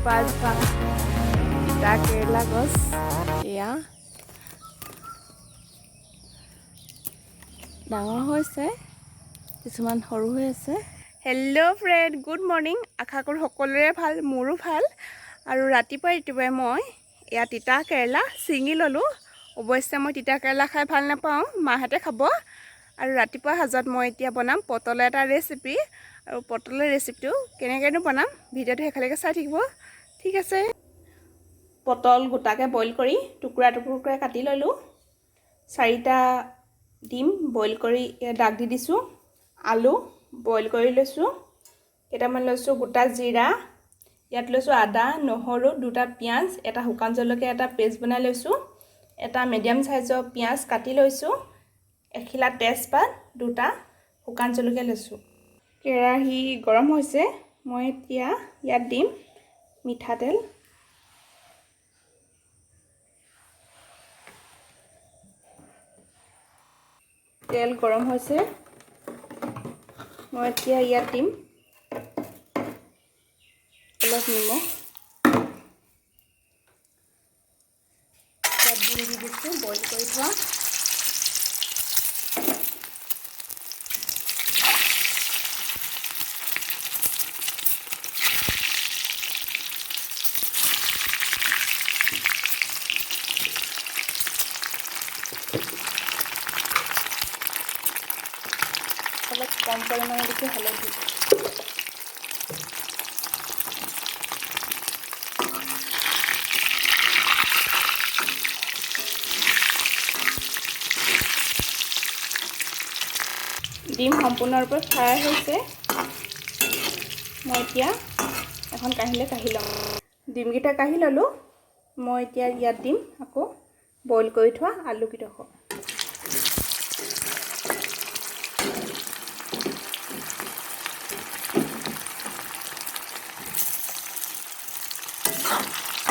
দুপাঁচজোপা তিতা কেৰেলা গছ এয়া ডাঙৰ হৈছে, কিছুমান সৰু হৈ আছে। Hello' friend, good morning. আশা কৰোঁ সকলোৰে ভাল, মোৰো ভাল। আৰু ৰাতিপুৱাই মই এয়া তিতা কেৰেলা ছিঙি ল'লোঁ। অৱশ্যে মই তিতা কেৰেলা খাই ভাল নাপাওঁ, মাহঁতে খাব। আৰু ৰাতিপুৱা সাজত মই এতিয়া বনাম পটলৰ এটা ৰেচিপি। আৰু পটলৰ ৰেচিপিটো কেনেকৈনো বনাম ভিডিঅ'টো শেষলৈকে চাই থাকিব, ঠিক আছে। পটল গোটাকৈ বইল কৰি টুকুৰা টুকুৰকৈ কাটি ল'লোঁ। 4টা ডিম বইল কৰি দাগ দি দিছোঁ। আলু বইল কৰি লৈছোঁ। কেইটামান লৈছোঁ গোটা জিৰা, ইয়াত লৈছোঁ আদা, নহৰু, 2টা পিঁয়াজ, এটা শুকান জলকীয়া, এটা পেষ্ট বনাই লৈছোঁ। এটা মিডিয়াম চাইজৰ পিঁয়াজ কাটি লৈছোঁ। এখিলা তেজপাত, 2টা শুকান জলকীয়া লৈছোঁ। কেৰাহী গৰম হৈছে, মই এতিয়া ইয়াত দিম মিঠাতেল। তেল গৰম হৈছে, মই এতিয়া ইয়াত দিম অলপ নিমখ। ইয়াত দি দিছোঁ বইল কৰি থোৱা। অলপ কম পৰিমাণে দিছোঁ হালধি। ডিম সম্পূৰ্ণৰূপে ফ্ৰাই হৈছে, মই এতিয়া এখন কাঁহীলৈ কাঢ়ি ল'ম। ডিমকেইটা কাঢ়ি ল'লোঁ, মই এতিয়া ইয়াত দিম আকৌ বইল কৰি থোৱা আলুকেইডোখৰ।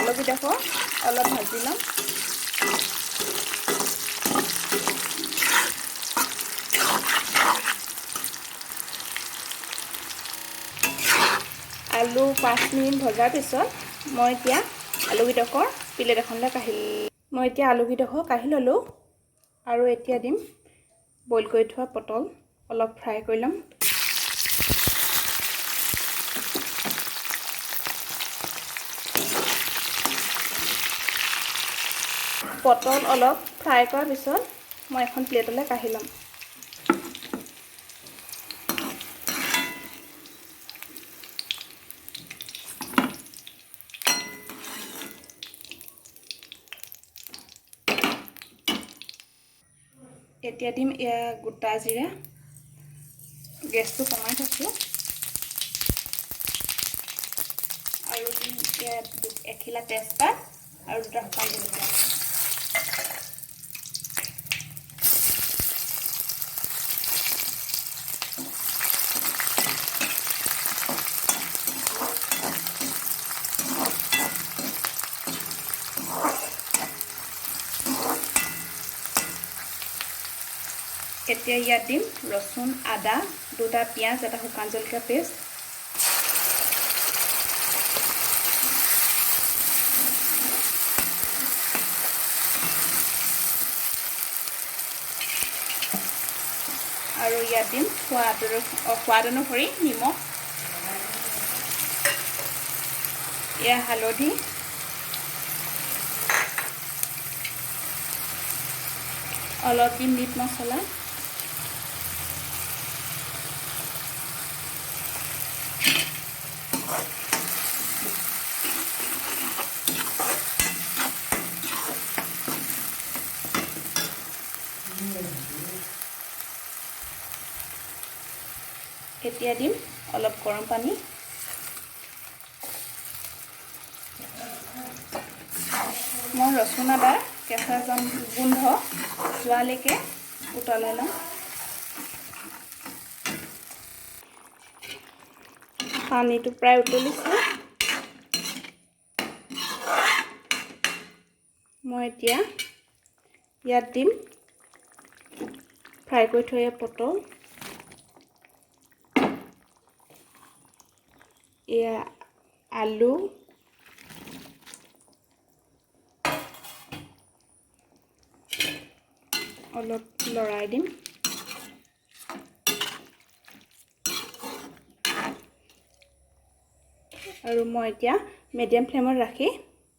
আলুকেইডোখৰ অলপ ভাজি ল'ম। আলু 5 মিনিট ভজাৰ পিছত মই এতিয়া আলুকেইডোখৰ প্লেট এখনলৈ কাঢ়ি ল'লোঁ। মই এতিয়া আলুকেইডোখৰ কাঢ়ি ল'লোঁ আৰু এতিয়া দিম বইল কৰি থোৱা পটল, অলপ ফ্ৰাই কৰি ল'ম। পটল অলপ ফ্ৰাই কৰাৰ পিছত মই এখন প্লেটলৈ কাঢ়ি ল'ম। এতিয়া দিম এয়া গোটা জিৰা, গেছটো কমাই থৈছোঁ। আৰু দিম ইয়াত এখিলা তেজপাত আৰু 2টা শুকান জলকীয়া। এতিয়া ইয়াত দিম ৰচুন, আদা, 2টা পিঁয়াজ, এটা শুকান জলকীয়া পেষ্ট। আৰু ইয়াত দিম সোৱাদ অনুসৰি নিমখ, এয়া হালধি, অলপ দিম মিট মছলা, এতিয়া দিম অলপ গৰম পানী। মই ৰচুন আদাৰ কেঁচা গোন্ধ যোৱালৈকে উতলাই ল'ম। পানীটো প্ৰায় উতলিছে, মই এতিয়া ইয়াত দিম ফ্ৰাই কৰি থোৱা পটল, এয়া আলু, অলপ লৰাই দিম। আৰু মই এতিয়া মিডিয়াম ফ্লেমত ৰাখি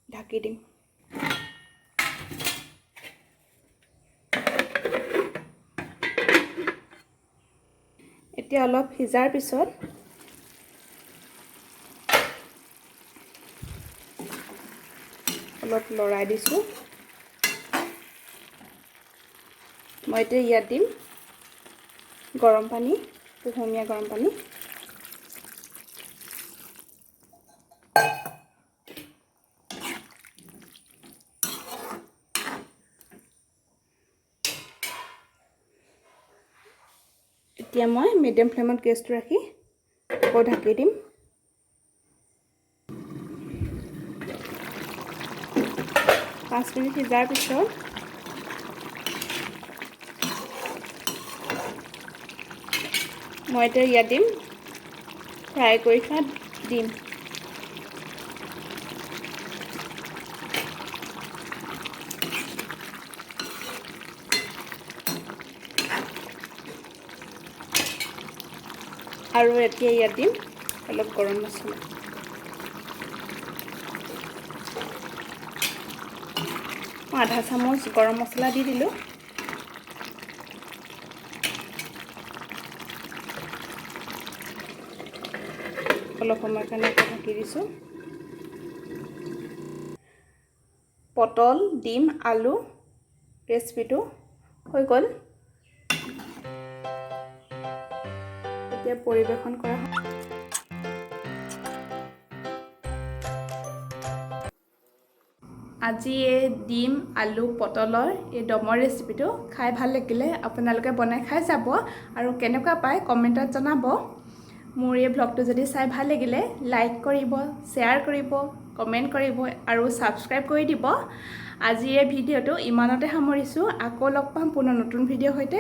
ঢাকি দিম। এতিয়া অলপ সিজাৰ পিছত অলপ লৰাই দিছোঁ। মই এতিয়া ইয়াত দিম গৰম পানী, কুহুমীয়া গৰম পানী। এতিয়া মই মিডিয়াম ফ্লেমত গেছটো ৰাখি আকৌ ঢাকি দিম। 5 মিনিট সিজাৰ পিছত মই এতিয়া ইয়াত দিম ফ্ৰাই কৰি থোৱা ডিম। আৰু এতিয়া ইয়াত দিম অলপ গৰম মছলা। মই আধা চামুচ গৰম মছলা দি দিলোঁ। অলপ সময়ৰ কাৰণে ঢাকি দিছোঁ। পটল, ডিম, আলু ৰেচিপিটো হৈ গ'ল। এতিয়া পৰিৱেশন কৰা হয়। আজি এই ডিম, আলু, পটলৰ এই দমৰ ৰেচিপিটো খাই ভাল লাগিলে। আপোনালোকে বনাই খাই চাব আৰু কেনেকুৱা পায় কমেণ্টত জনাব। মোৰ এই ব্লগটো যদি চাই ভাল লাগিলে লাইক কৰিব, শ্বেয়াৰ কৰিব, কমেণ্ট কৰিব আৰু ছাবস্ক্ৰাইব কৰি দিব। আজিৰ এই ভিডিঅ'টো ইমানতে সামৰিছোঁ। আকৌ লগ পাম পুনৰ নতুন ভিডিঅ'ৰ সৈতে।